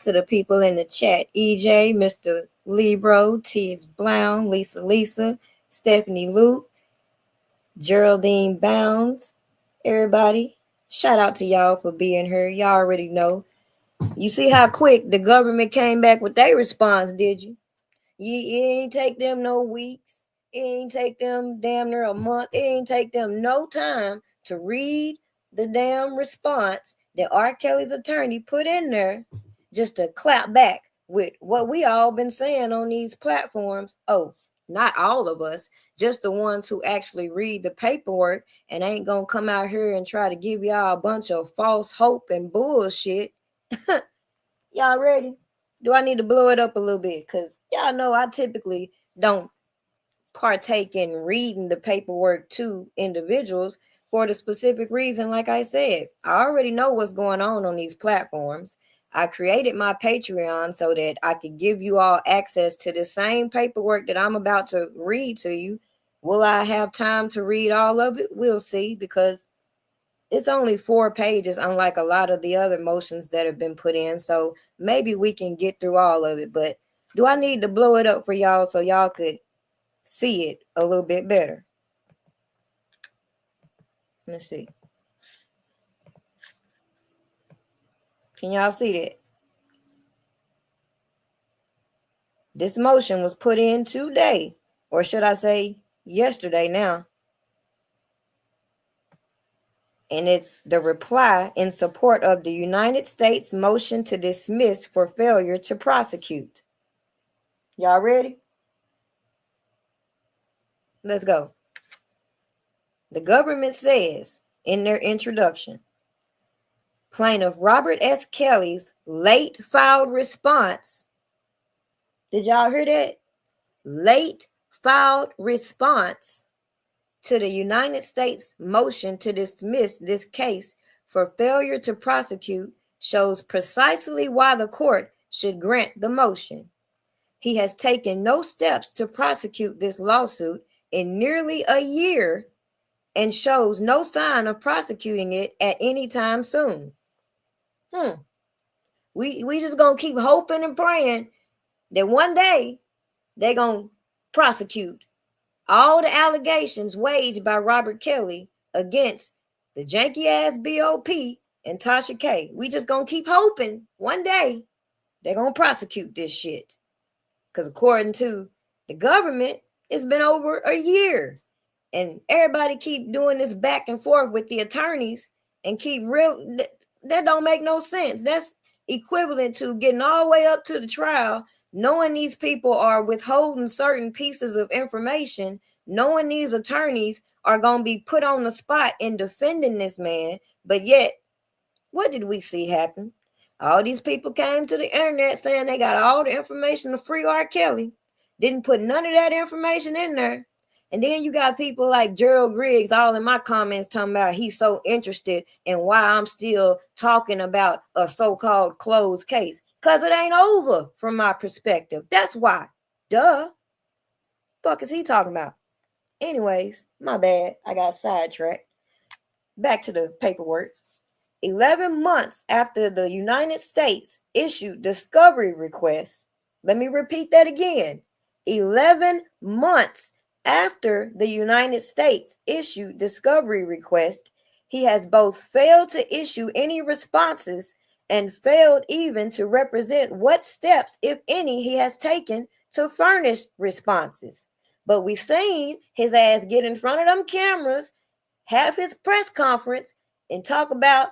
to the people in the chat. EJ, Mr. Libro, T's Brown, Lisa, Stephanie Luke, Geraldine Bounds, everybody. Shout out to y'all for being here. Y'all already know. You see how quick the government came back with their response, did you? It ain't take them no weeks. It ain't take them damn near a month. It ain't take them no time to read the damn response that R. Kelly's attorney put in there just to clap back with what we all been saying on these platforms. Oh, not all of us, just the ones who actually read the paperwork and ain't gonna come out here and try to give y'all a bunch of false hope and bullshit. Y'all ready? Do I need to blow it up a little bit? Because y'all know I typically don't partake in reading the paperwork to individuals for the specific reason, like I said, I already know what's going on these platforms. I created my Patreon so that I could give you all access to the same paperwork that I'm about to read to you. Will I have time to read all of it? We'll see, because it's only 4 pages, unlike a lot of the other motions that have been put in. So maybe we can get through all of it. But do I need to blow it up for y'all so y'all could see it a little bit better? Let's see. Can y'all see that? This motion was put in today, or should I say yesterday now. And it's the reply in support of the United States motion to dismiss for failure to prosecute. Y'all ready? Let's go. The government says in their introduction, plaintiff Robert S. Kelly's late filed response. Did y'all hear that? Late filed response to the United States motion to dismiss this case for failure to prosecute shows precisely why the court should grant the motion. He has taken no steps to prosecute this lawsuit in nearly a year and shows no sign of prosecuting it at any time soon. We just gonna keep hoping and praying that one day they're gonna prosecute all the allegations waged by Robert Kelly against the janky ass BOP and Tasha K. We just gonna keep hoping one day they're gonna prosecute this shit. Because according to the government, it's been over a year. And everybody keep doing this back and forth with the attorneys and keep that don't make no sense. That's equivalent to getting all the way up to the trial, knowing these people are withholding certain pieces of information, knowing these attorneys are going to be put on the spot in defending this man. But yet, what did we see happen? All these people came to the internet saying they got all the information to free R. Kelly, didn't put none of that information in there. And then you got people like Gerald Griggs all in my comments talking about he's so interested in why I'm still talking about a so-called closed case. Because it ain't over from my perspective. That's why. Duh. Fuck is he talking about? Anyways, my bad. I got sidetracked. Back to the paperwork. 11 months after the United States issued discovery requests. Let me repeat that again. 11 months after the United States issued discovery request, he has both failed to issue any responses and failed even to represent what steps, if any, he has taken to furnish responses. But we've seen his ass get in front of them cameras, have his press conference, and talk about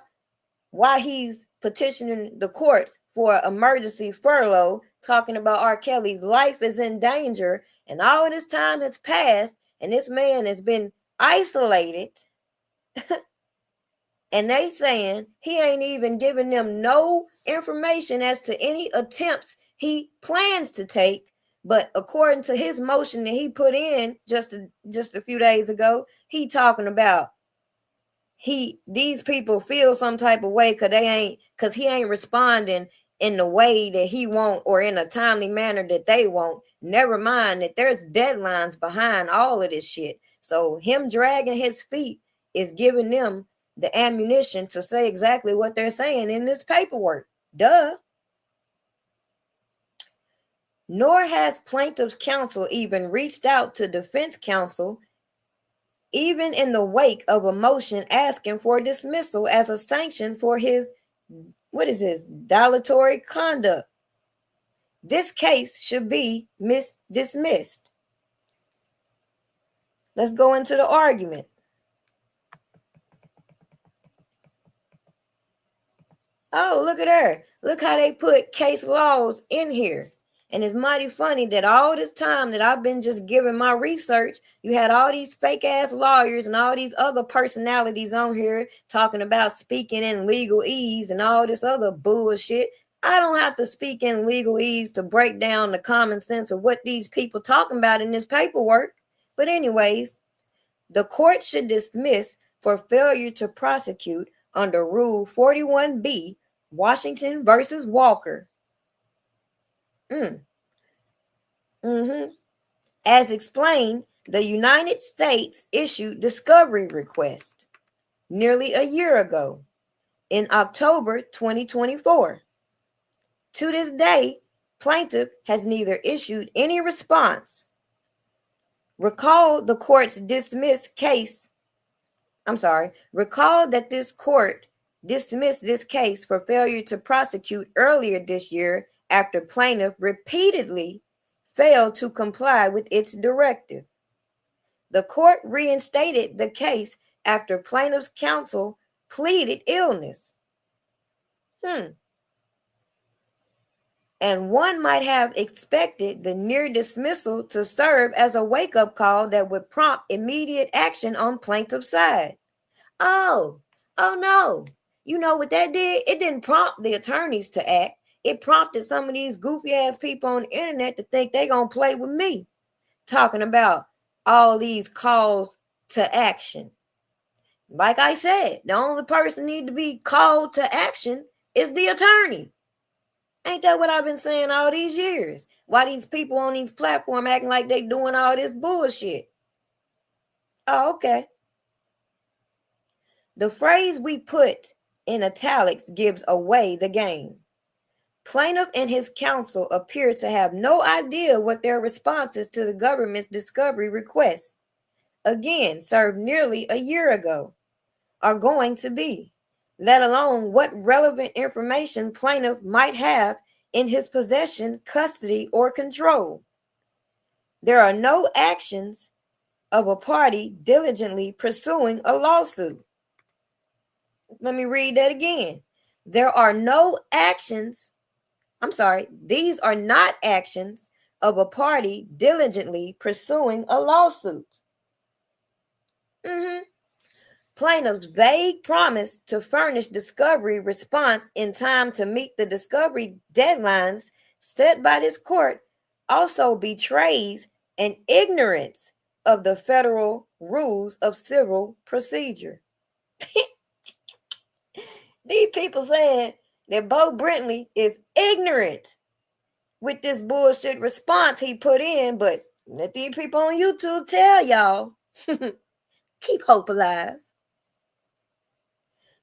why he's petitioning the courts for emergency furlough, talking about R. Kelly's life is in danger, and all of this time has passed, and this man has been isolated, and they saying he ain't even giving them no information as to any attempts he plans to take. But according to his motion that he put in just a few days ago, he talking about these people feel some type of way because he ain't responding in the way that he want or in a timely manner that they want. Never mind that there's deadlines behind all of this shit. So him dragging his feet is giving them the ammunition to say exactly what they're saying in this paperwork. Duh. nor has plaintiff's counsel even reached out to defense counsel, even in the wake of a motion asking for dismissal as a sanction for his, dilatory conduct. This case should be dismissed. Let's go into the argument. Oh, look at her. Look how they put case laws in here. And it's mighty funny that all this time that I've been just giving my research, you had all these fake ass lawyers and all these other personalities on here talking about speaking in legalese and all this other bullshit. I don't have to speak in legalese to break down the common sense of what these people talking about in this paperwork. But anyways, the court should dismiss for failure to prosecute under Rule 41B, Washington versus Walker. As explained, the United States issued discovery request nearly a year ago in October 2024. To this day, plaintiff has neither issued any response. Recall that this court dismissed this case for failure to prosecute earlier this year after plaintiff repeatedly failed to comply with its directive. The court reinstated the case after plaintiff's counsel pleaded illness. And one might have expected the near dismissal to serve as a wake-up call that would prompt immediate action on plaintiff's side. Oh no. You know what that did? It didn't prompt the attorneys to act. It prompted some of these goofy ass people on the internet to think they gonna play with me, talking about all these calls to action. Like I said, the only person need to be called to action is the attorney. Ain't that what I've been saying all these years? Why these people on these platforms acting like they doing all this bullshit? Oh, okay. The phrase we put in italics gives away the game. Plaintiff and his counsel appear to have no idea what their responses to the government's discovery request, again served nearly a year ago, are going to be, let alone what relevant information plaintiff might have in his possession, custody, or control. There are no actions of a party diligently pursuing a lawsuit. Let me read that again. These are not actions of a party diligently pursuing a lawsuit. Plaintiff's vague promise to furnish discovery response in time to meet the discovery deadlines set by this court also betrays an ignorance of the federal rules of civil procedure. These people saying that Beau Brindley is ignorant with this bullshit response he put in, but let these people on YouTube tell y'all, keep hope alive.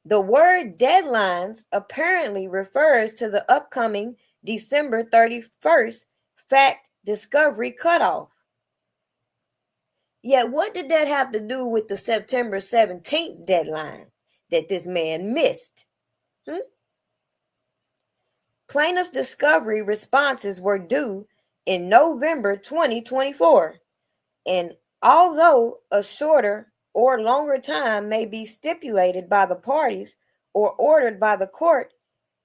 The word deadlines apparently refers to the upcoming December 31st fact discovery cutoff. Yet what did that have to do with the September 17th deadline that this man missed? Plaintiff discovery responses were due in November 2024, and although a shorter or longer time may be stipulated by the parties or ordered by the court,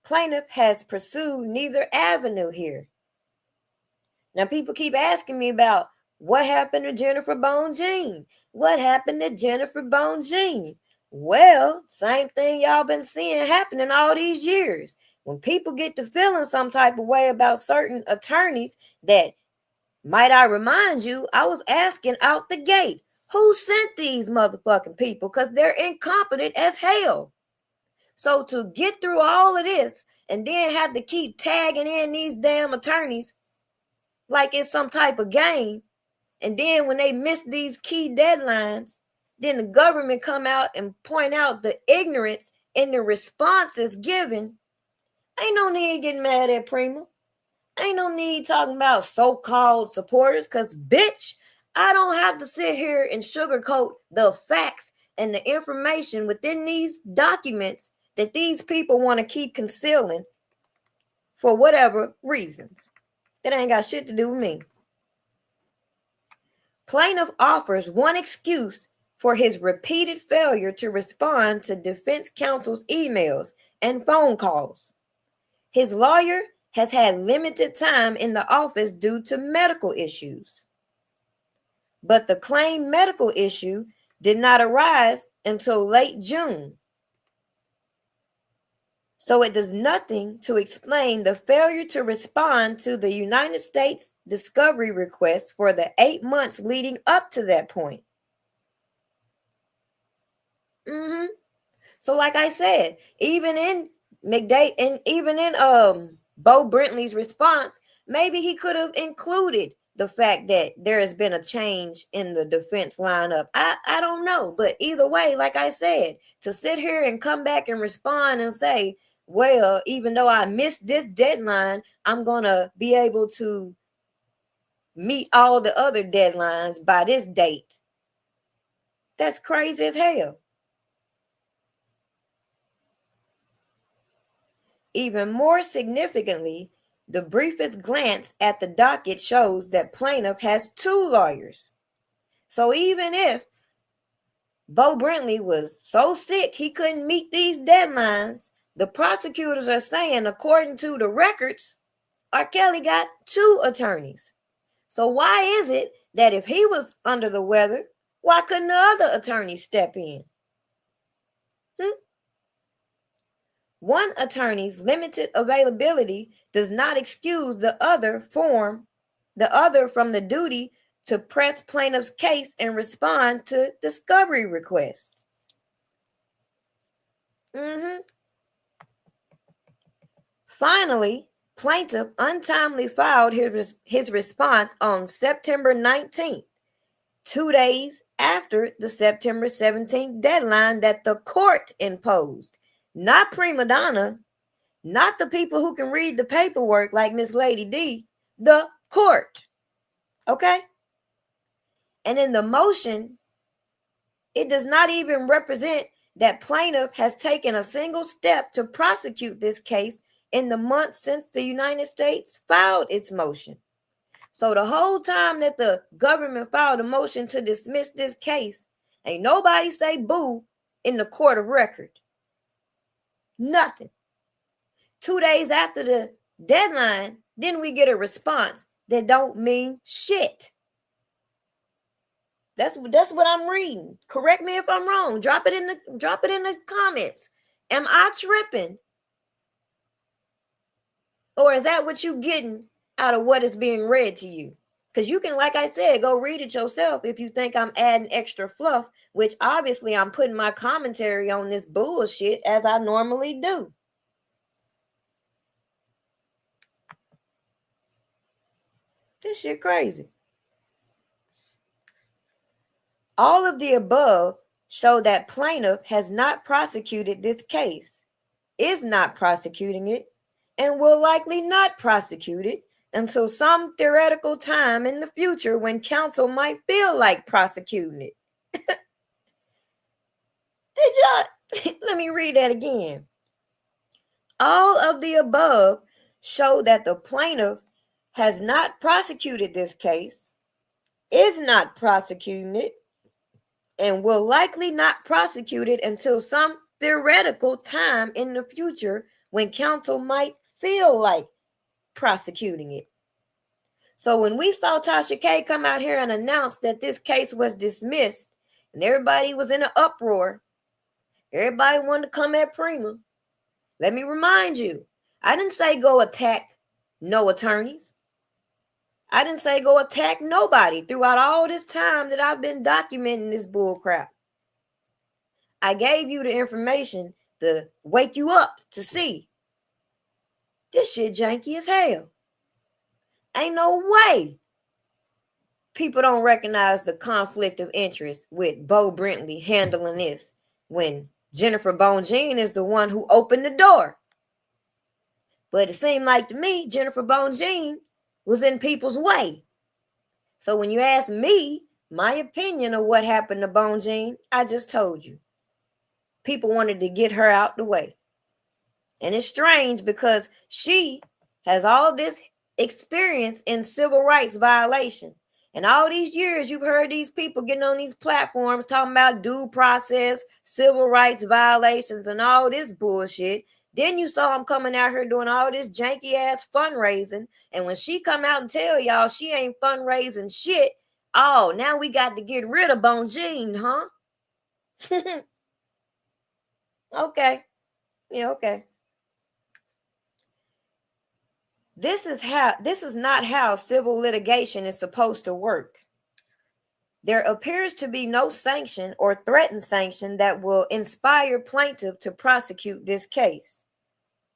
plaintiff has pursued neither avenue here. Now, people keep asking me about what happened to Jennifer Bone-Jean. What happened to Jennifer Bone-Jean? Well, same thing y'all been seeing happening all these years. When people get to feeling some type of way about certain attorneys that, might I remind you, I was asking out the gate, who sent these motherfucking people? Because they're incompetent as hell. So to get through all of this and then have to keep tagging in these damn attorneys like it's some type of game, and then when they miss these key deadlines, then the government come out and point out the ignorance in the responses given. Ain't no need getting mad at Prima. Ain't no need talking about so-called supporters, because, bitch, I don't have to sit here and sugarcoat the facts and the information within these documents that these people want to keep concealing for whatever reasons. It ain't got shit to do with me. Plaintiff offers one excuse for his repeated failure to respond to defense counsel's emails and phone calls. His lawyer has had limited time in the office due to medical issues. But the claimed medical issue did not arise until late June. So it does nothing to explain the failure to respond to the United States discovery request for the 8 months leading up to that point. So like I said, even in Beau Brindley's response, maybe he could have included the fact that there has been a change in the defense lineup. I don't know, but either way, like I said, to sit here and come back and respond and say, well, even though I missed this deadline, I'm going to be able to meet all the other deadlines by this date. That's crazy as hell. Even more significantly, the briefest glance at the docket shows that plaintiff has 2 lawyers. So even if Beau Brindley was so sick he couldn't meet these deadlines, the prosecutors are saying, according to the records, R. Kelly got 2 attorneys. So why is it that if he was under the weather, why couldn't the other attorneys step in? One attorney's limited availability does not excuse the other from the duty to press plaintiff's case and respond to discovery requests. Finally, plaintiff untimely filed his response on September 19th, 2 days after the September 17th deadline that the court imposed. Not prima donna, not the people who can read the paperwork like Miss Lady D, the court. Okay? And in the motion, it does not even represent that plaintiff has taken a single step to prosecute this case in the months since the United States filed its motion. So the whole time that the government filed a motion to dismiss this case, ain't nobody say boo in the court of record. Nothing. 2 days after the deadline, then we get a response that don't mean shit. That's what I'm reading. Correct me if I'm wrong. Drop it in the comments. Am I tripping? Or is that what you getting out of what is being read to you? Because you can, like I said, go read it yourself if you think I'm adding extra fluff, which obviously I'm putting my commentary on this bullshit as I normally do. This shit crazy. All of the above show that plaintiff has not prosecuted this case, is not prosecuting it, and will likely not prosecute it until some theoretical time in the future when counsel might feel like prosecuting it. Did y'all? Let me read that again. All of the above show that the plaintiff has not prosecuted this case, is not prosecuting it, and will likely not prosecute it until some theoretical time in the future when counsel might feel like prosecuting it. So when we saw Tasha K come out here and announce that this case was dismissed and everybody was in an uproar, everybody wanted to come at Prima. Let me remind you, I didn't say go attack no attorneys. I didn't say go attack nobody throughout all this time that I've been documenting this bull crap. I gave you the information to wake you up to see this shit janky as hell. Ain't no way people don't recognize the conflict of interest with Beau Brindley handling this when Jennifer Bongine is the one who opened the door. But it seemed like to me, Jennifer Bonjean was in people's way. So when you ask me my opinion of what happened to Bonjean, I just told you. People wanted to get her out the way. And it's strange because she has all this experience in civil rights violation. And all these years, you've heard these people getting on these platforms talking about due process, civil rights violations, and all this bullshit. Then you saw them coming out here doing all this janky ass fundraising. And when she come out and tell y'all she ain't fundraising shit, oh, now we got to get rid of Bonjean, huh? Okay. Yeah, okay. This is not how civil litigation is supposed to work. There appears to be no sanction or threatened sanction that will inspire plaintiff to prosecute this case.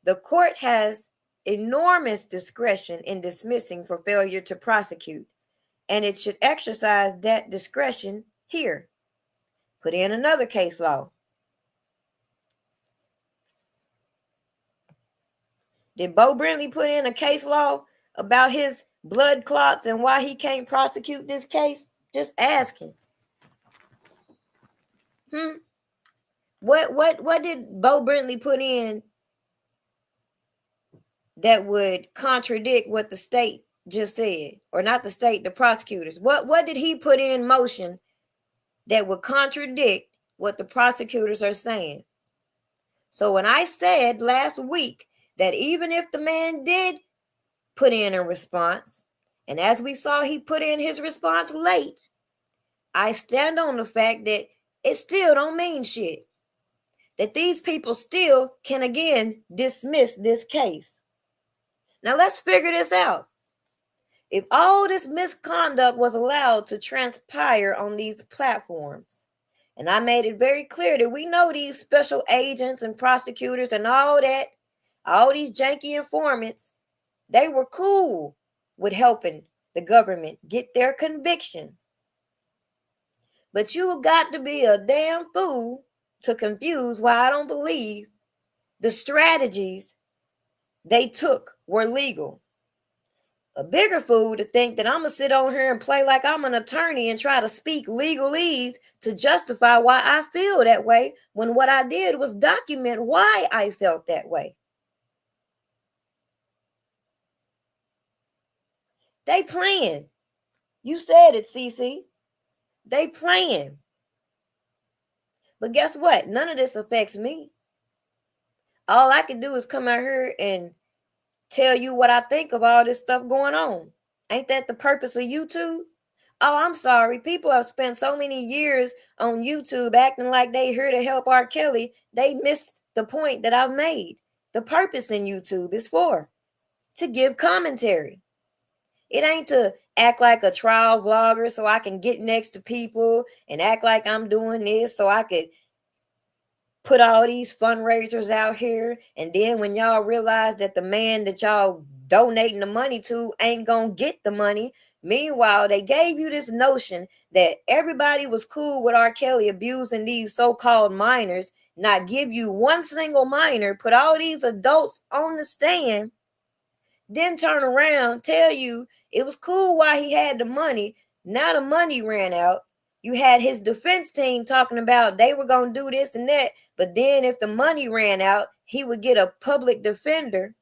The court has enormous discretion in dismissing for failure to prosecute, and it should exercise that discretion here. Put in another case law. Did Beau Brindley put in a case law about his blood clots and why he can't prosecute this case? Just asking. What did Beau Brindley put in that would contradict what the state just said? Or not the state, the prosecutors. What did he put in motion that would contradict what the prosecutors are saying? So when I said last week that even if the man did put in a response, and as we saw, he put in his response late, I stand on the fact that it still don't mean shit. That these people still can again dismiss this case. Now let's figure this out. If all this misconduct was allowed to transpire on these platforms, and I made it very clear that we know these special agents and prosecutors and all that, all these janky informants, they were cool with helping the government get their conviction. But you got to be a damn fool to confuse why I don't believe the strategies they took were legal. A bigger fool to think that I'm going to sit on here and play like I'm an attorney and try to speak legalese to justify why I feel that way, when what I did was document why I felt that way. They playing. You said it, CC. They playing. But guess what? None of this affects me. All I can do is come out here and tell you what I think of all this stuff going on. Ain't that the purpose of YouTube? Oh, I'm sorry. People have spent so many years on YouTube acting like they here to help R. Kelly. They missed the point that I've made. The purpose in YouTube is to give commentary. It ain't to act like a trial vlogger so I can get next to people and act like I'm doing this so I could put all these fundraisers out here. And then when y'all realize that the man that y'all donating the money to ain't gonna get the money, meanwhile, they gave you this notion that everybody was cool with R. Kelly abusing these so-called minors, not give you one single minor, put all these adults on the stand, then turn around, tell you it was cool while he had the money. Now the money ran out. You had his defense team talking about they were going to do this and that. But then if the money ran out, he would get a public defender.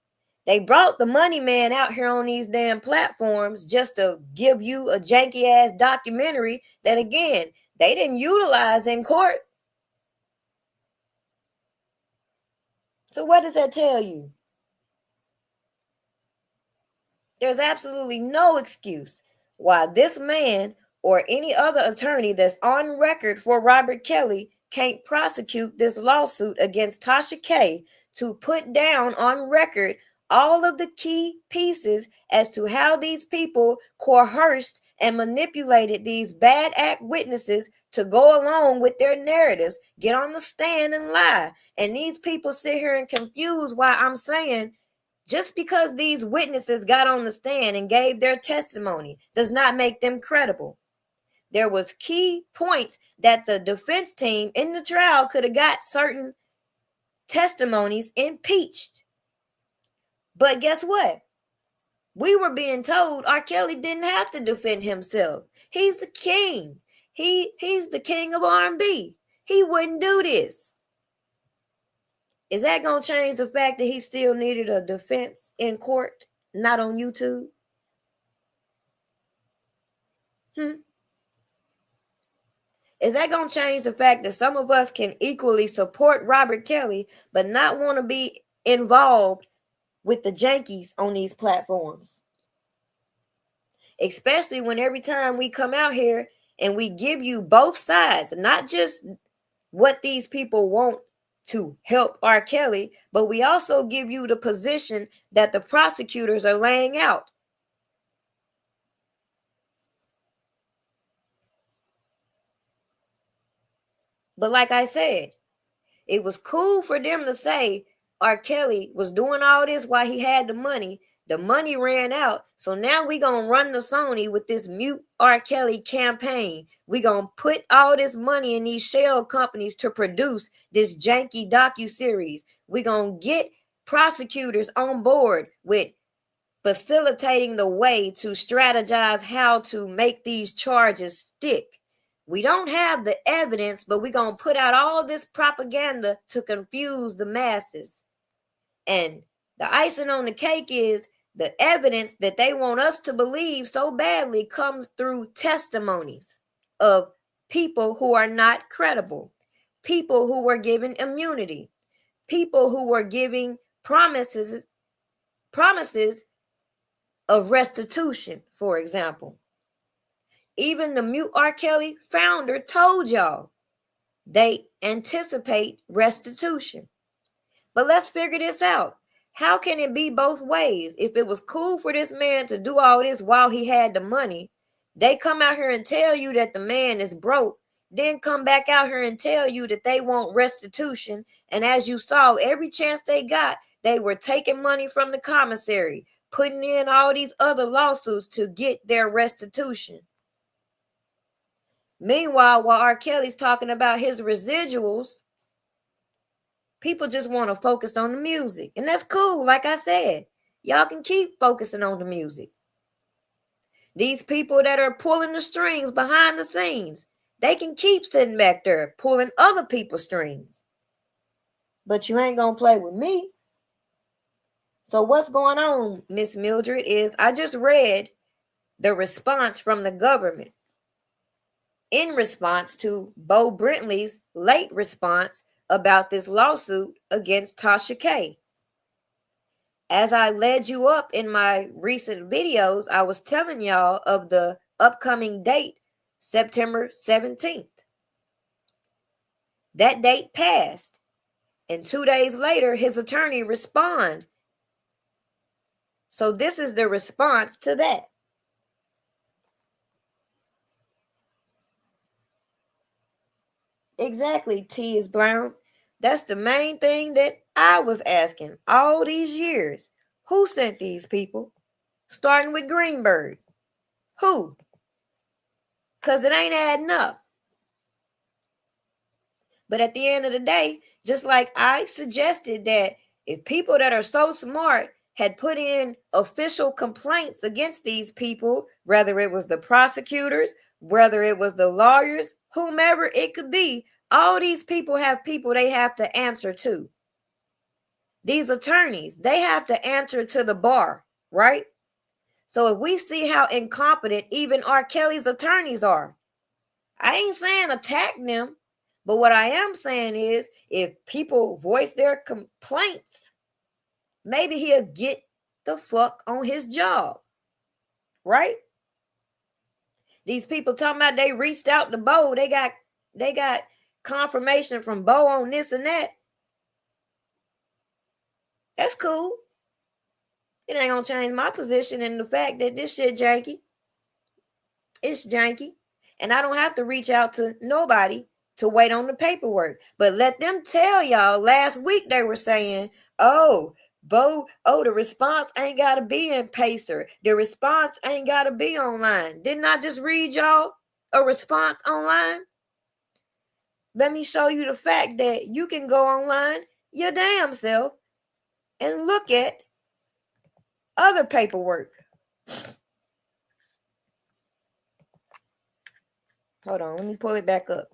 They brought the money man out here on these damn platforms just to give you a janky ass documentary that, again, they didn't utilize in court. So what does that tell you? There's absolutely no excuse why this man or any other attorney that's on record for Robert Kelly can't prosecute this lawsuit against Tasha K to put down on record all of the key pieces as to how these people coerced and manipulated these bad act witnesses to go along with their narratives, get on the stand and lie. And these people sit here and confuse why I'm saying just because these witnesses got on the stand and gave their testimony does not make them credible. There was key points that the defense team in the trial could have got certain testimonies impeached. But guess what? We were being told R. Kelly didn't have to defend himself. He's the king. He's the king of R&B. He wouldn't do this. Is that going to change the fact that he still needed a defense in court, not on YouTube? Is that going to change the fact that some of us can equally support Robert Kelly, but not want to be involved with the jankies on these platforms? Especially when every time we come out here and we give you both sides, not just what these people want to help R. Kelly, but we also give you the position that the prosecutors are laying out. But like I said, it was cool for them to say R. Kelly was doing all this while he had the money. The money ran out. So now we going to run the Sony with this mute R. Kelly campaign. We going to put all this money in these shell companies to produce this janky docuseries. We going to get prosecutors on board with facilitating the way to strategize how to make these charges stick. We don't have the evidence, but we're going to put out all this propaganda to confuse the masses. And the icing on the cake is the evidence that they want us to believe so badly comes through testimonies of people who are not credible, people who were given immunity, people who were giving promises of restitution, for example. Even the Mute R. Kelly founder told y'all they anticipate restitution. But let's figure this out. How can it be both ways? If it was cool for this man to do all this while he had the money, they come out here and tell you that the man is broke, then come back out here and tell you that they want restitution. And as you saw, every chance they got, they were taking money from the commissary, putting in all these other lawsuits to get their restitution. Meanwhile, while R. Kelly's talking about his residuals, people just want to focus on the music. And that's cool. Like I said, y'all can keep focusing on the music. These people that are pulling the strings behind the scenes, they can keep sitting back there pulling other people's strings. But you ain't going to play with me. So what's going on, Miss Mildred, is I just read the response from the government in response to Beau Brindley's late response about this lawsuit against Tasha K. As I led you up in my recent videos, I was telling y'all of the upcoming date, September 17th. That date passed, and 2 days later, his attorney responded. So this is the response to that. Exactly, T is Brown. That's the main thing that I was asking all these years. Who sent these people? Starting with Greenberg. Who? Because it ain't adding up. But at the end of the day, just like I suggested that if people that are so smart had put in official complaints against these people, whether it was the prosecutors, whether it was the lawyers, whomever it could be, all these people have people they have to answer to. These attorneys, they have to answer to the bar, right? So if we see how incompetent even R. Kelly's attorneys are, I ain't saying attack them, but what I am saying is if people voice their complaints, maybe he'll get the fuck on his job, right? These people talking about they reached out to Beau, they got confirmation from Beau on this and that. That's cool. It ain't gonna change my position in the fact that this shit janky. It's janky. And I don't have to reach out to nobody to wait on the paperwork. But let them tell y'all, last week they were saying, oh, Beau, the response ain't got to be in Pacer. The response ain't got to be online. Didn't I just read y'all a response online? Let me show you the fact that you can go online your damn self and look at other paperwork. Hold on, let me pull it back up.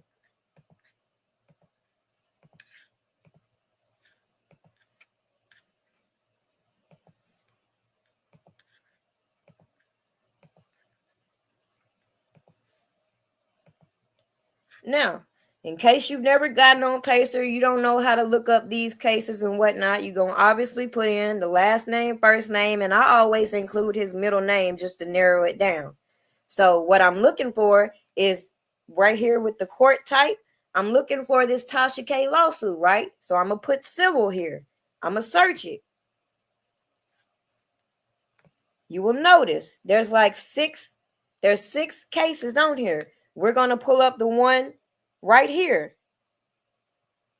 Now, in case you've never gotten on Pacer, you don't know how to look up these cases and whatnot, you're going to obviously put in the last name, first name, and I always include his middle name just to narrow it down. So what I'm looking for is right here with the court type, I'm looking for this Tasha K lawsuit, right? So I'm going to put civil here. I'm going to search it. You will notice there's like six cases on here. We're going to pull up the one right here.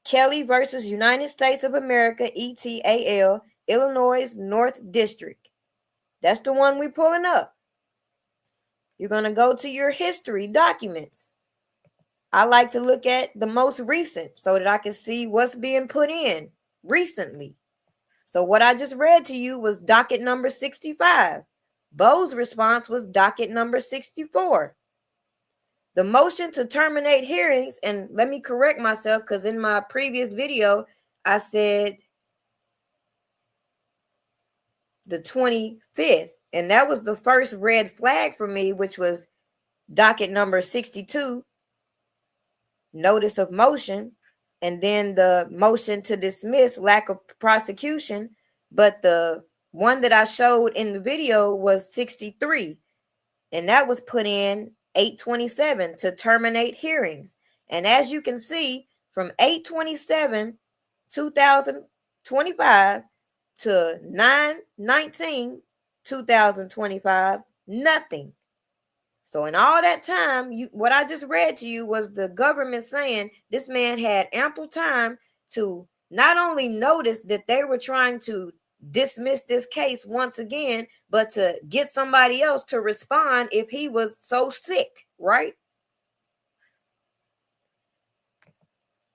Kelly versus United States of America, ETAL, Illinois North District. That's the one we're pulling up. You're going to go to your history documents. I like to look at the most recent so that I can see what's being put in recently. So what I just read to you was docket number 65. Beau's response was docket number 64. The motion to terminate hearings, and let me correct myself because in my previous video, I said the 25th, and that was the first red flag for me, which was docket number 62, notice of motion, and then the motion to dismiss lack of prosecution. But the one that I showed in the video was 63, and that was put in 8/27 to terminate hearings. And as you can see, from 8/27, 2025 to 9/19, 2025, nothing. So in all that time, what I just read to you was the government saying this man had ample time to not only notice that they were trying to dismiss this case once again, but to get somebody else to respond if he was so sick, right?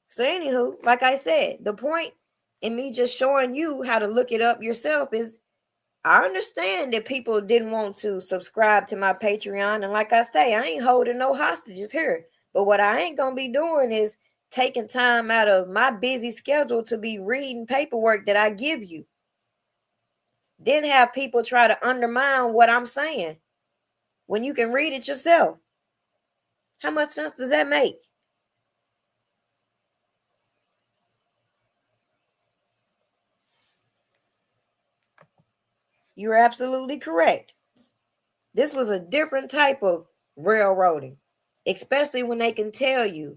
So anywho, like I said, the point in me just showing you how to look it up yourself is I understand that people didn't want to subscribe to my Patreon. And like I say, I ain't holding no hostages here. But what I ain't going to be doing is taking time out of my busy schedule to be reading paperwork that I give you. Then have people try to undermine what I'm saying when you can read it yourself. How much sense does that make? You're absolutely correct. This was a different type of railroading, especially when they can tell you.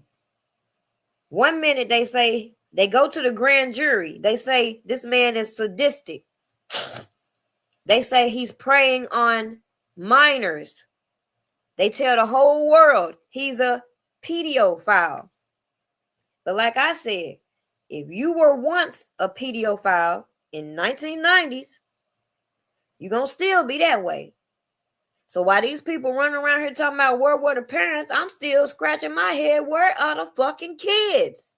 1 minute they say, they go to the grand jury. They say this man is sadistic. They say he's preying on minors. They tell the whole world he's a pedophile. But like I said, if you were once a pedophile in 1990s, you're going to still be that way. So while these people running around here talking about where were the parents, I'm still scratching my head. Where are the fucking kids?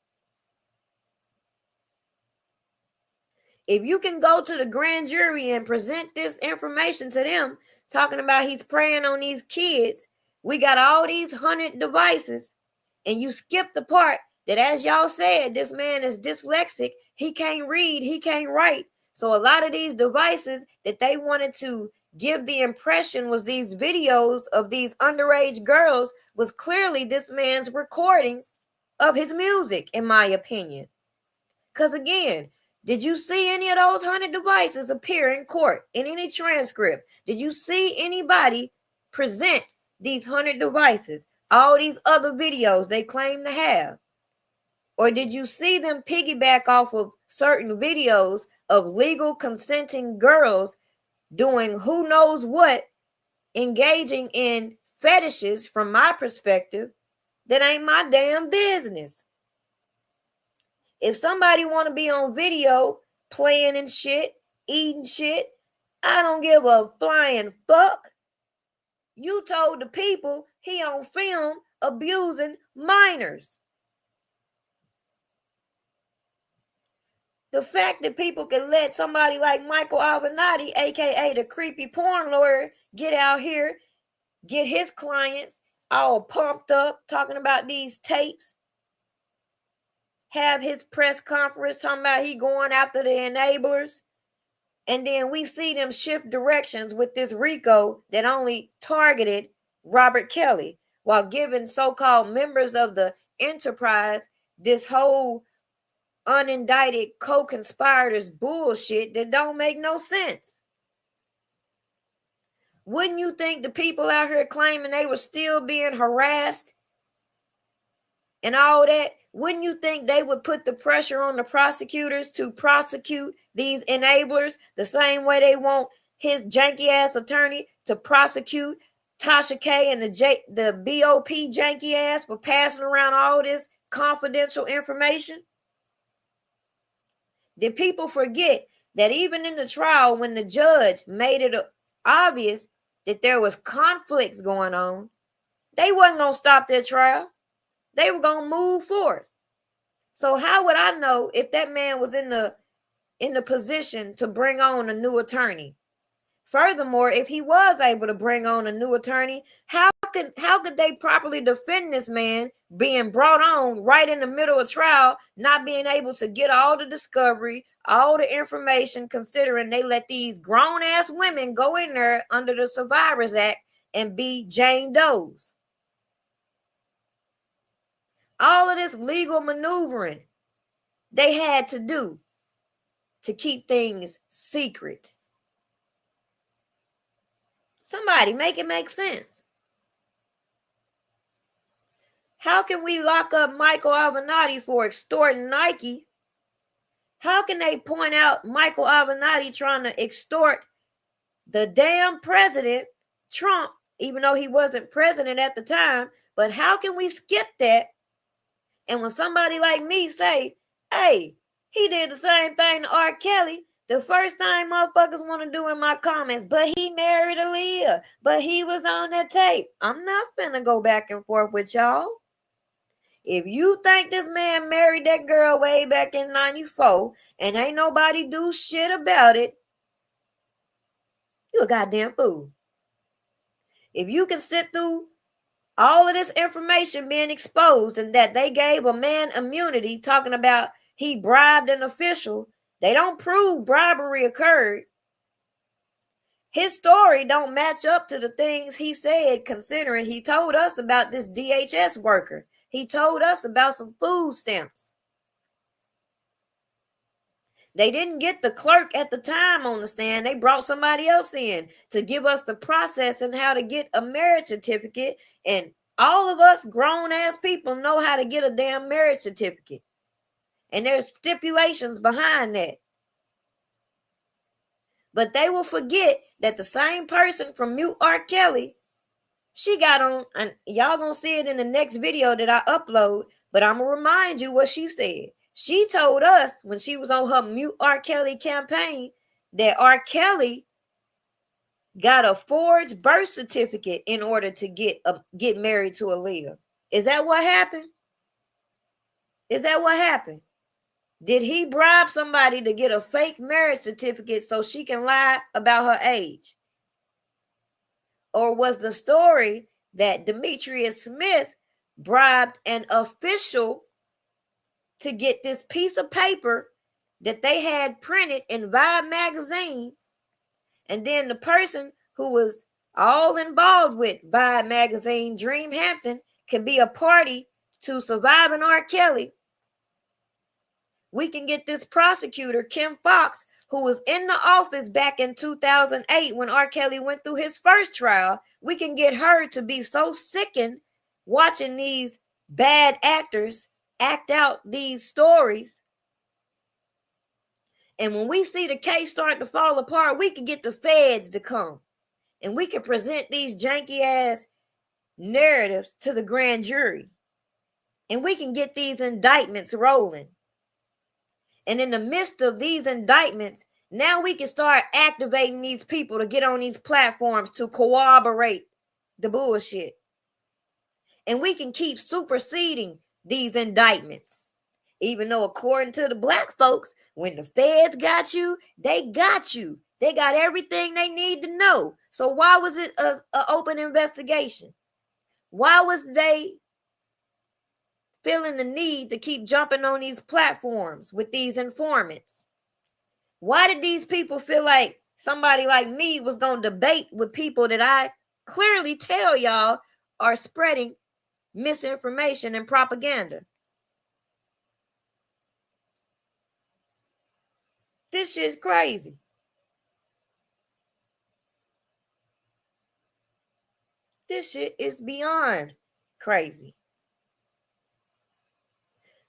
If you can go to the grand jury and present this information to them, talking about he's preying on these kids, we got all these 100 devices, and you skip the part that, as y'all said, this man is dyslexic, he can't read, he can't write. So a lot of these devices that they wanted to give the impression was these videos of these underage girls was clearly this man's recordings of his music, in my opinion. Because again, did you see any of those 100 devices appear in court in any transcript? Did you see anybody present these 100 devices, all these other videos they claim to have? Or did you see them piggyback off of certain videos of legal consenting girls doing who knows what, engaging in fetishes from my perspective that ain't my damn business? If somebody want to be on video playing and shit, eating shit, I don't give a flying fuck. You told the people he on film abusing minors. The fact that people can let somebody like Michael Avenatti, aka the creepy porn lawyer, get out here, get his clients all pumped up talking about these tapes, have his press conference talking about he going after the enablers, and then we see them shift directions with this RICO that only targeted Robert Kelly, while giving so-called members of the enterprise this whole unindicted co-conspirators bullshit that don't make no sense. Wouldn't you think the people out here claiming they were still being harassed and all that, wouldn't you think they would put the pressure on the prosecutors to prosecute these enablers the same way they want his janky ass attorney to prosecute Tasha K and the BOP janky ass for passing around all this confidential information? Did people forget that even in the trial, when the judge made it obvious that there was conflicts going on, they wasn't going to stop their trial. They were going to move forward. So how would I know if that man was in the position to bring on a new attorney? Furthermore, if he was able to bring on a new attorney, how could they properly defend this man being brought on right in the middle of trial, not being able to get all the discovery, all the information, considering they let these grown-ass women go in there under the Survivors Act and be Jane Does? All of this legal maneuvering they had to do to keep things secret. Somebody make it make sense. How can we lock up Michael Avenatti for extorting Nike? How can they point out Michael Avenatti trying to extort the damn president, Trump, even though he wasn't president at the time? But how can we skip that? And when somebody like me say, hey, he did the same thing to R. Kelly, the first thing motherfuckers want to do in my comments, but he married Aaliyah, but he was on that tape. I'm not finna go back and forth with y'all. If you think this man married that girl way back in 94 and ain't nobody do shit about it, you a goddamn fool. If you can sit through all of this information being exposed and that they gave a man immunity talking about he bribed an official, they don't prove bribery occurred. His story don't match up to the things he said, considering he told us about this DHS worker. He told us about some food stamps. They didn't get the clerk at the time on the stand. They brought somebody else in to give us the process and how to get a marriage certificate. And all of us grown-ass people know how to get a damn marriage certificate. And there's stipulations behind that. But they will forget that the same person from Mute R. Kelly, she got on, and y'all gonna see it in the next video that I upload, but I'm gonna remind you what she said. She told us when she was on her Mute R. Kelly campaign that R. Kelly got a forged birth certificate in order to get married to Aaliyah. Is that what happened? Is that what happened? Did he bribe somebody to get a fake marriage certificate so she can lie about her age? Or was the story that Demetrius Smith bribed an official to get this piece of paper that they had printed in Vibe magazine, and then the person who was all involved with Vibe magazine, Dream Hampton, could be a party to surviving R. Kelly? We can get this prosecutor, Kim Fox, who was in the office back in 2008 when R. Kelly went through his first trial. We can get her to be so sickened watching these bad actors act out these stories. And when we see the case start to fall apart, we can get the feds to come. And we can present these janky ass narratives to the grand jury. And we can get these indictments rolling. And in the midst of these indictments, now we can start activating these people to get on these platforms to corroborate the bullshit. And we can keep superseding these indictments. Even though according to the black folks, when the feds got you, they got you. They got everything they need to know. So why was it a open investigation? Why was they feeling the need to keep jumping on these platforms with these informants? Why did these people feel like somebody like me was going to debate with people that I clearly tell y'all are spreading misinformation and propaganda? This shit's crazy. This shit is beyond crazy.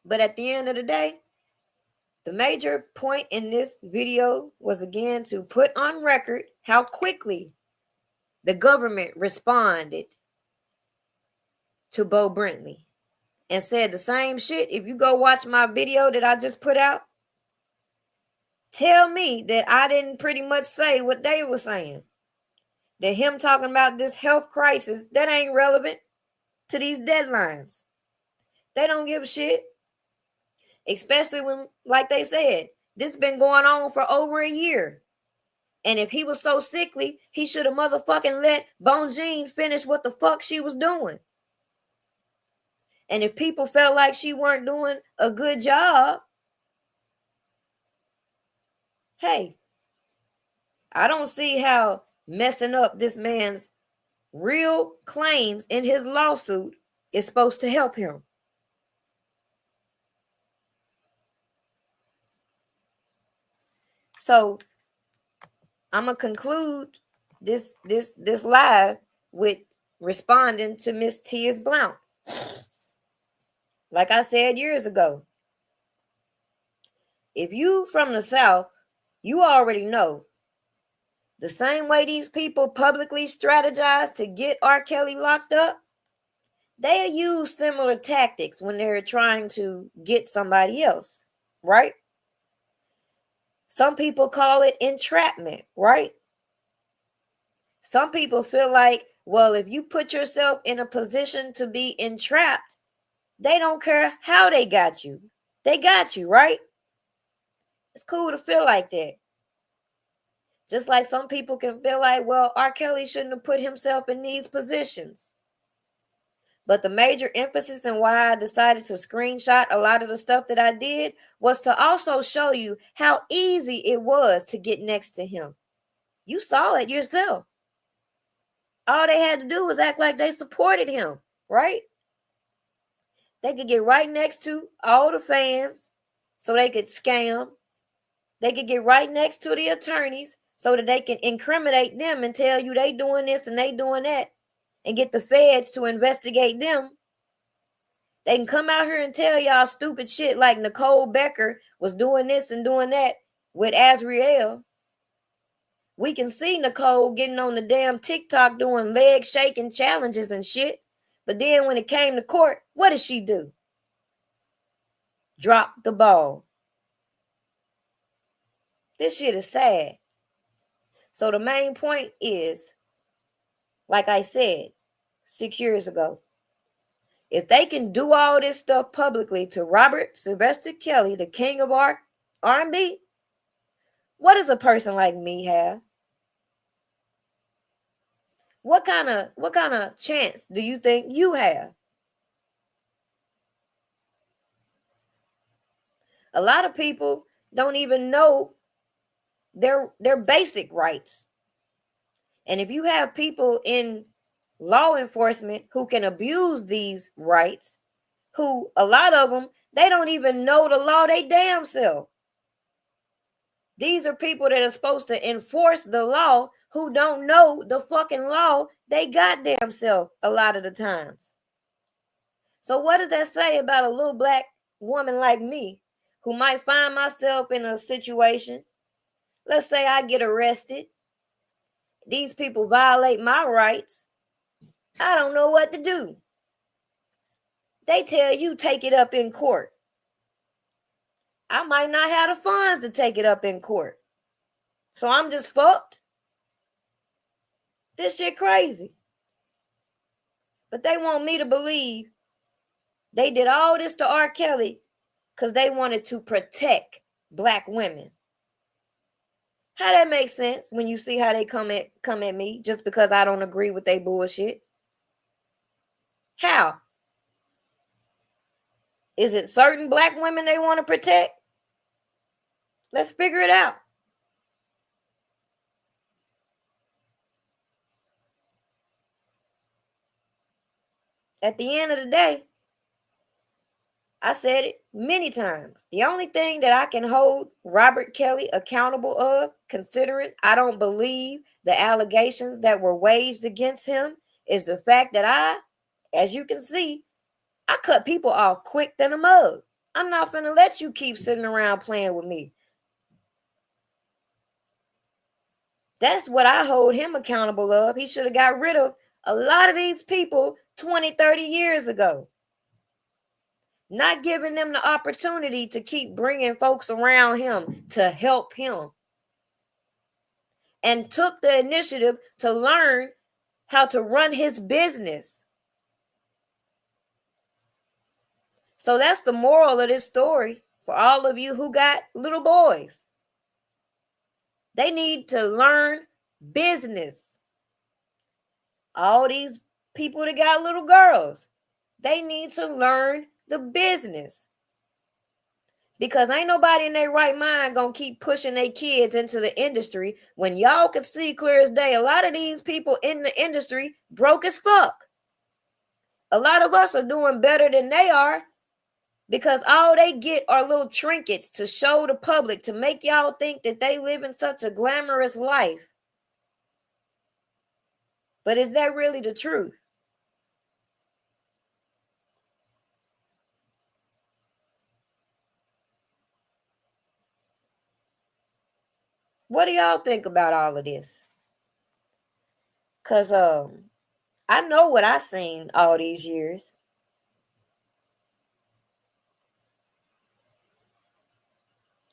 But at the end of the day, the major point in this video was again to put on record how quickly the government responded to Beau Brindley and said the same shit. If you go watch my video that I just put out, tell me that I didn't pretty much say what they were saying. That him talking about this health crisis, that ain't relevant to these deadlines. They don't give a shit. Especially when, like they said, this has been going on for over a year. And if he was so sickly, he should have motherfucking let Bonjean finish what the fuck she was doing. And if people felt like she weren't doing a good job, hey, I don't see how messing up this man's real claims in his lawsuit is supposed to help him. So I'm gonna conclude this live with responding to Miss Tia's Blount. Like I said years ago, if you from the South, you already know the same way these people publicly strategize to get R. Kelly locked up, they use similar tactics when they're trying to get somebody else, right? Some people call it entrapment, right? Some people feel like, well, if you put yourself in a position to be entrapped, they don't care how they got you. They got you, right? It's cool to feel like that. Just like some people can feel like, well, R. Kelly shouldn't have put himself in these positions. But the major emphasis and why I decided to screenshot a lot of the stuff that I did was to also show you how easy it was to get next to him. You saw it yourself. All they had to do was act like they supported him, right? They could get right next to all the fans so they could scam. They could get right next to the attorneys so that they can incriminate them and tell you they doing this and they doing that and get the feds to investigate them. They can come out here and tell y'all stupid shit like Nicole Becker was doing this and doing that with Azriel. We can see Nicole getting on the damn TikTok doing leg shaking challenges and shit. But then when it came to court, what did she do? Drop the ball. This shit is sad. So the main point is, like I said 6 years ago, if they can do all this stuff publicly to Robert Sylvester Kelly, the king of R&B, what does a person like me have? What kind of chance do you think you have? A lot of people don't even know their basic rights. And if you have people in law enforcement who can abuse these rights, who a lot of them, they don't even know the law they damn self. These are people that are supposed to enforce the law who don't know the fucking law they goddamn self a lot of the times. So what does that say about a little black woman like me who might find myself in a situation? Let's say I get arrested. These people violate my rights. I don't know what to do. They tell you take it up in court. I might not have the funds to take it up in court. So I'm just fucked. This shit crazy. But they want me to believe they did all this to R. Kelly because they wanted to protect Black women. How that makes sense when you see how they come at me just because I don't agree with their bullshit? How? Is it certain Black women they want to protect? Let's figure it out. At the end of the day, I said it many times. The only thing that I can hold Robert Kelly accountable of, considering I don't believe the allegations that were waged against him, is the fact that as you can see, I cut people off quick than a mug. I'm not finna let you keep sitting around playing with me. That's what I hold him accountable of. He should have got rid of a lot of these people 20, 30 years ago. Not giving them the opportunity to keep bringing folks around him to help him. And took the initiative to learn how to run his business. So that's the moral of this story for all of you who got little boys. They need to learn business. All these people that got little girls, they need to learn the business. Because ain't nobody in their right mind gonna keep pushing their kids into the industry when y'all can see clear as day a lot of these people in the industry broke as fuck. A lot of us are doing better than they are because all they get are little trinkets to show the public to make y'all think that they live in such a glamorous life. But is that really the truth? What do y'all think about all of this? Because I know what I seen all these years.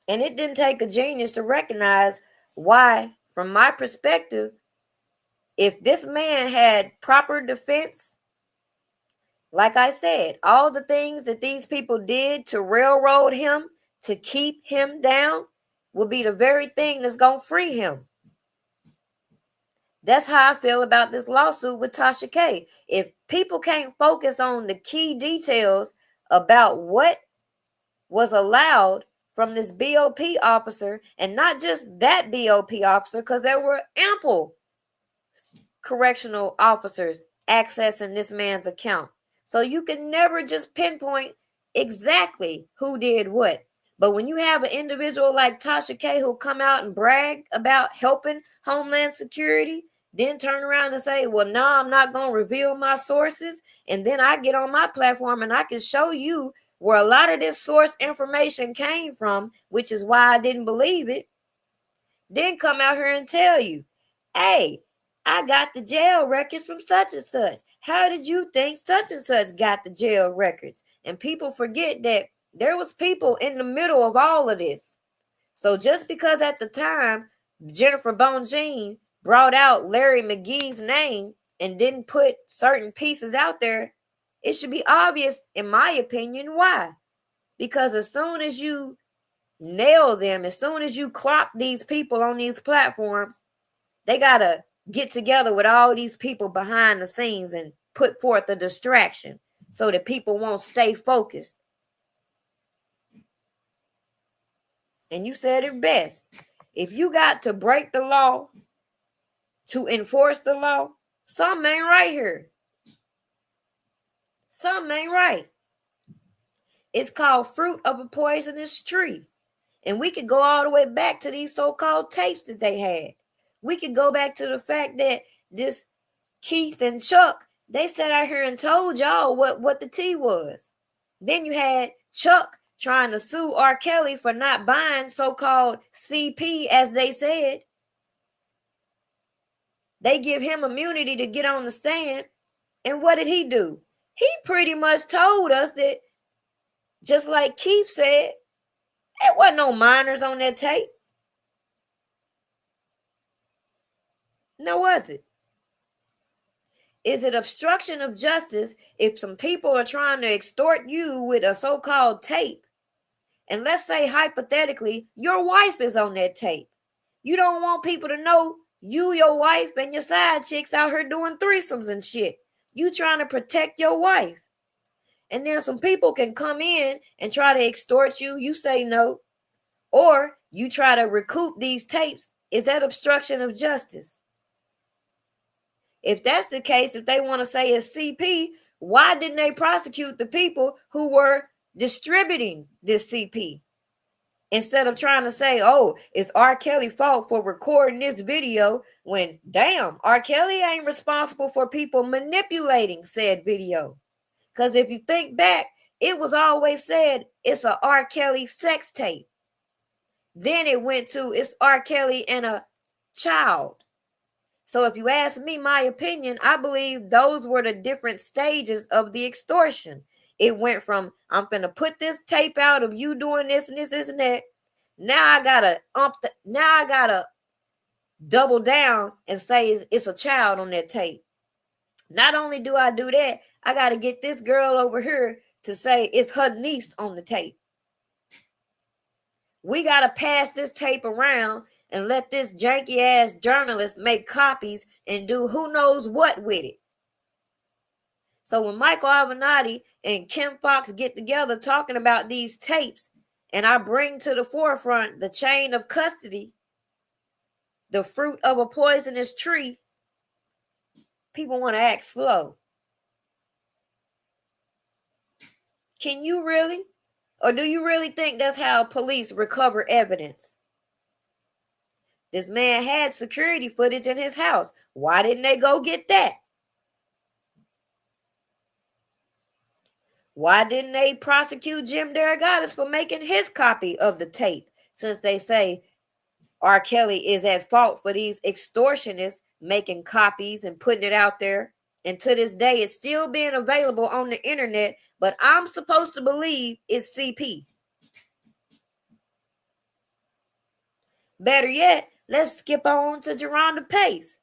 And it didn't take a genius to recognize why, from my perspective, if this man had proper defense, like I said, all the things that these people did to railroad him, to keep him down, will be the very thing that's going to free him. That's how I feel about this lawsuit with Tasha K. If people can't focus on the key details about what was allowed from this BOP officer, and not just that BOP officer, because there were ample correctional officers accessing this man's account. So you can never just pinpoint exactly who did what. But when you have an individual like Tasha K who come out and brag about helping Homeland Security, then turn around and say, well, no, I'm not going to reveal my sources. And then I get on my platform and I can show you where a lot of this source information came from, which is why I didn't believe it. Then come out here and tell you, hey, I got the jail records from such and such. How did you think such and such got the jail records? And people forget that there was people in the middle of all of this. So just because at the time Jennifer Bongine brought out Larry McGee's name and didn't put certain pieces out there, it should be obvious, in my opinion, why. Because as soon as you nail them, as soon as you clock these people on these platforms, they got to get together with all these people behind the scenes and put forth a distraction so that people won't stay focused. And you said it best. If you got to break the law to enforce the law, something ain't right here. Something ain't right. It's called fruit of a poisonous tree. And we could go all the way back to these so-called tapes that they had. We could go back to the fact that this Keith and Chuck, they sat out here and told y'all what the tea was. Then you had Chuck trying to sue R. Kelly for not buying so-called CP, as they said. They give him immunity to get on the stand. And what did he do? He pretty much told us that, just like Keith said, there wasn't no minors on that tape. No, was it? Is it obstruction of justice if some people are trying to extort you with a so-called tape And let's say hypothetically, your wife is on that tape. You don't want people to know you, your wife, and your side chicks out here doing threesomes and shit. You trying to protect your wife. And then some people can come in and try to extort you. You say no. Or you try to recoup these tapes. Is that obstruction of justice? If that's the case, if they want to say it's CP, why didn't they prosecute the people who were distributing this CP? Instead of trying to say, oh, it's R. Kelly's fault for recording this video, when, damn, R. Kelly ain't responsible for people manipulating said video. Because if you think back, it was always said it's a R. Kelly sex tape. Then it went to it's R. Kelly and a child. So if you ask me my opinion, I believe those were the different stages of the extortion. It went from, I'm finna put this tape out of you doing this and this, this and that. Now I gotta double down and say it's a child on that tape. Not only do I do that, I gotta get this girl over here to say it's her niece on the tape. We gotta pass this tape around and let this janky ass journalist make copies and do who knows what with it. So when Michael Avenatti and Kim Fox get together talking about these tapes, and I bring to the forefront the chain of custody, the fruit of a poisonous tree, people want to act slow. Can you really? Or do you really think that's how police recover evidence? This man had security footage in his house. Why didn't they go get that? Why didn't they prosecute Jim Derogatis for making his copy of the tape? Since they say R. Kelly is at fault for these extortionists making copies and putting it out there. And to this day, it's still being available on the internet, but I'm supposed to believe it's CP. Better yet, let's skip on to Geronda Pace.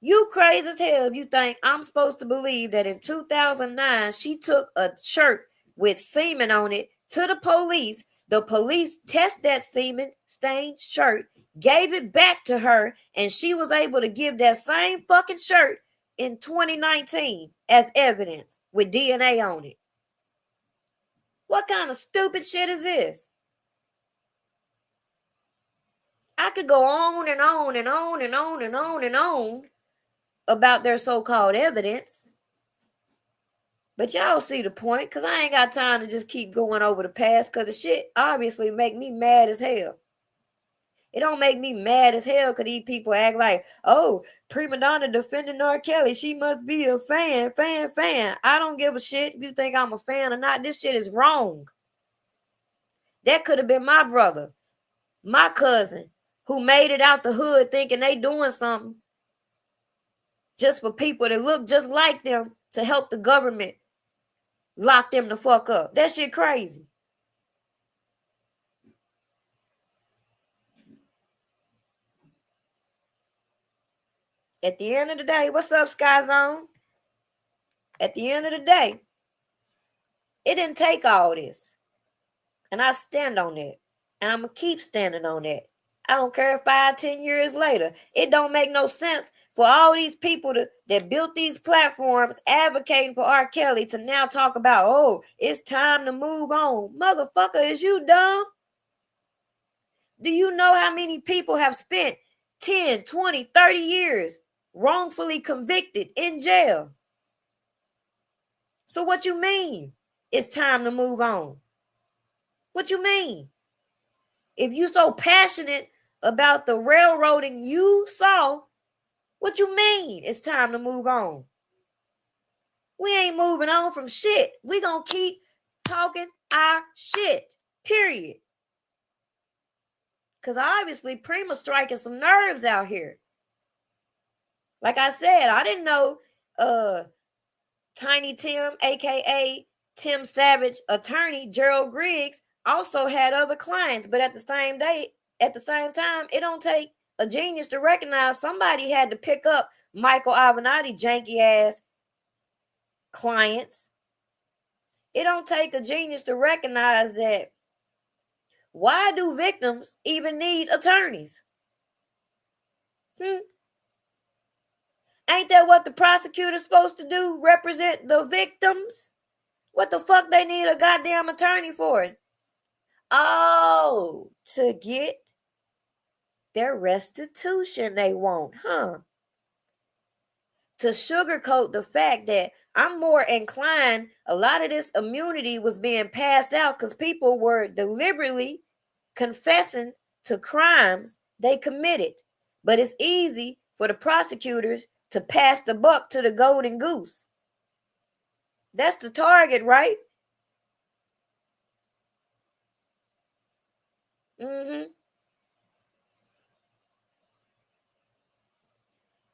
You crazy as hell if you think I'm supposed to believe that in 2009, she took a shirt with semen on it to the police. The police test that semen stained shirt, gave it back to her, and she was able to give that same fucking shirt in 2019 as evidence with DNA on it. What kind of stupid shit is this? I could go on and on and on and on and on and on about their so-called evidence. But y'all see the point, because I ain't got time to just keep going over the past, because the shit obviously make me mad as hell. It don't make me mad as hell because these people act like, oh, prima donna defending R. Kelly. She must be a fan. I don't give a shit if you think I'm a fan or not. This shit is wrong. That could have been my brother, my cousin, who made it out the hood thinking they doing something just for people that look just like them to help the government lock them the fuck up. That shit crazy. At the end of the day, what's up, Sky Zone? At the end of the day, it didn't take all this. And I stand on that. And I'm going to keep standing on that. I don't care 5-10 years later. It don't make no sense for all these people that built these platforms advocating for R. Kelly to now talk about, oh, it's time to move on. Motherfucker, is you dumb? Do you know how many people have spent 10, 20, 30 years wrongfully convicted in jail? So what you mean it's time to move on? What you mean? If you so passionate about the railroading you saw, what you mean it's time to move on? We ain't moving on from shit. We gonna keep talking our shit, period. Because obviously Prima striking some nerves out here. Like I said, I didn't know Tiny Tim, a.k.a. Tim Savage attorney Gerald Griggs, also had other clients. But at the same time, it don't take a genius to recognize somebody had to pick up Michael Avenatti janky ass clients. It don't take a genius to recognize that Why do victims even need attorneys? Ain't that what the prosecutor's supposed to do? Represent the victims? What the fuck they need a goddamn attorney for it? Oh, to get their restitution they want, huh? To sugarcoat the fact that I'm more inclined, a lot of this immunity was being passed out because people were deliberately confessing to crimes they committed. But it's easy for the prosecutors to pass the buck to the golden goose. That's the target, right?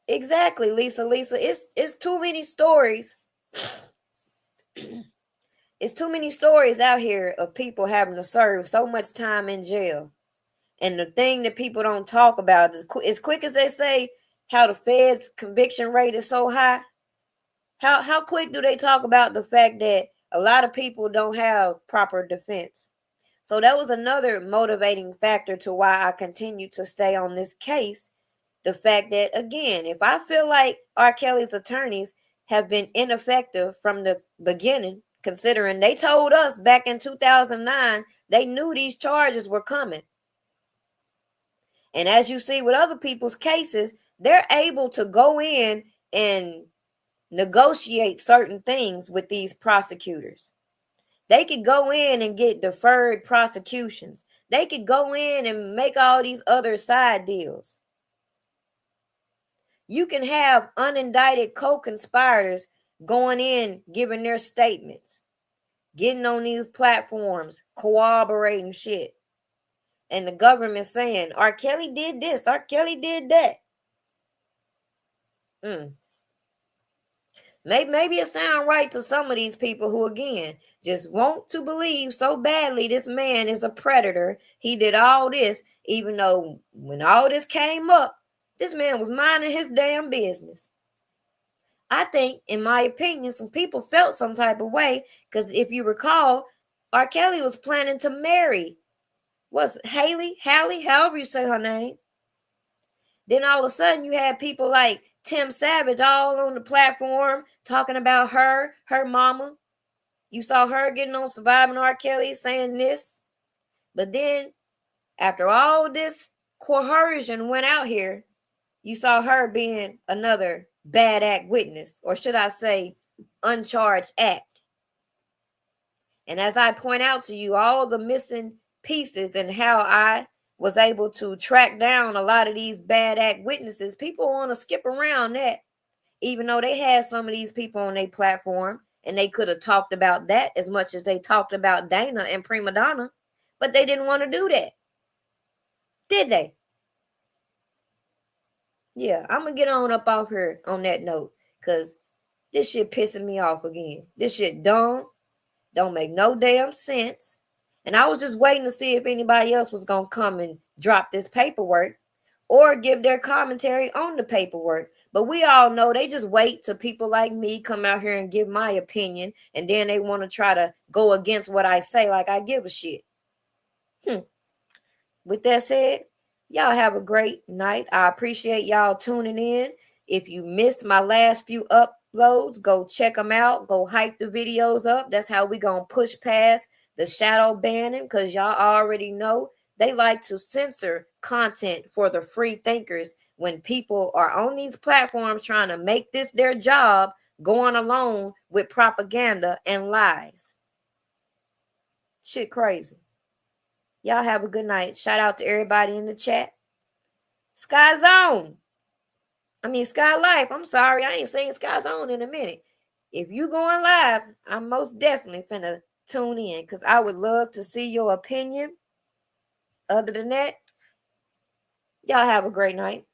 Exactly, Lisa. It's too many stories. It's too many stories out here of people having to serve so much time in jail. And the thing that people don't talk about is as quick as they say how the Fed's conviction rate is so high, how quick do they talk about the fact that a lot of people don't have proper defense? So that was another motivating factor to why I continue to stay on this case. The fact that, again, if I feel like R. Kelly's attorneys have been ineffective from the beginning, considering they told us back in 2009 they knew these charges were coming. And as you see with other people's cases, they're able to go in and negotiate certain things with these prosecutors. They could go in and get deferred prosecutions. They could go in and make all these other side deals. You can have unindicted co-conspirators going in, giving their statements, getting on these platforms, corroborating shit. And the government saying, R. Kelly did this, R. Kelly did that. Maybe it sounds right to some of these people who, again, just want to believe so badly this man is a predator. He did all this, even though when all this came up, this man was minding his damn business. I think, in my opinion, some people felt some type of way because if you recall, R. Kelly was planning to marry, what's Haley, however you say her name. Then all of a sudden you had people like Tim Savage all on the platform talking about her mama. You saw her getting on Surviving R. Kelly saying this. But then after all this coercion went out here, you saw her being another bad act witness, or should I say uncharged act. And as I point out to you, all the missing pieces and how I was able to track down a lot of these bad act witnesses, people want to skip around that, even though they had some of these people on their platform and they could have talked about that as much as they talked about Dana and Prima Donna, but they didn't want to do that. Did they? Yeah, I'm going to get on up off here on that note because this shit pissing me off again. This shit dumb. Don't make no damn sense. And I was just waiting to see if anybody else was going to come and drop this paperwork or give their commentary on the paperwork. But we all know they just wait till people like me come out here and give my opinion. And then they want to try to go against what I say like I give a shit. With that said, y'all have a great night. I appreciate y'all tuning in. If you missed my last few uploads, go check them out. Go hype the videos up. That's how we going to push past the shadow banning, because y'all already know they like to censor content for the free thinkers when people are on these platforms trying to make this their job, going along with propaganda and lies. Shit crazy. Y'all have a good night. Shout out to everybody in the chat. Sky Life. I'm sorry. I ain't seen Sky Zone in a minute. If you going live, I'm most definitely finna tune in because I would love to see your opinion. Other than that, y'all have a great night.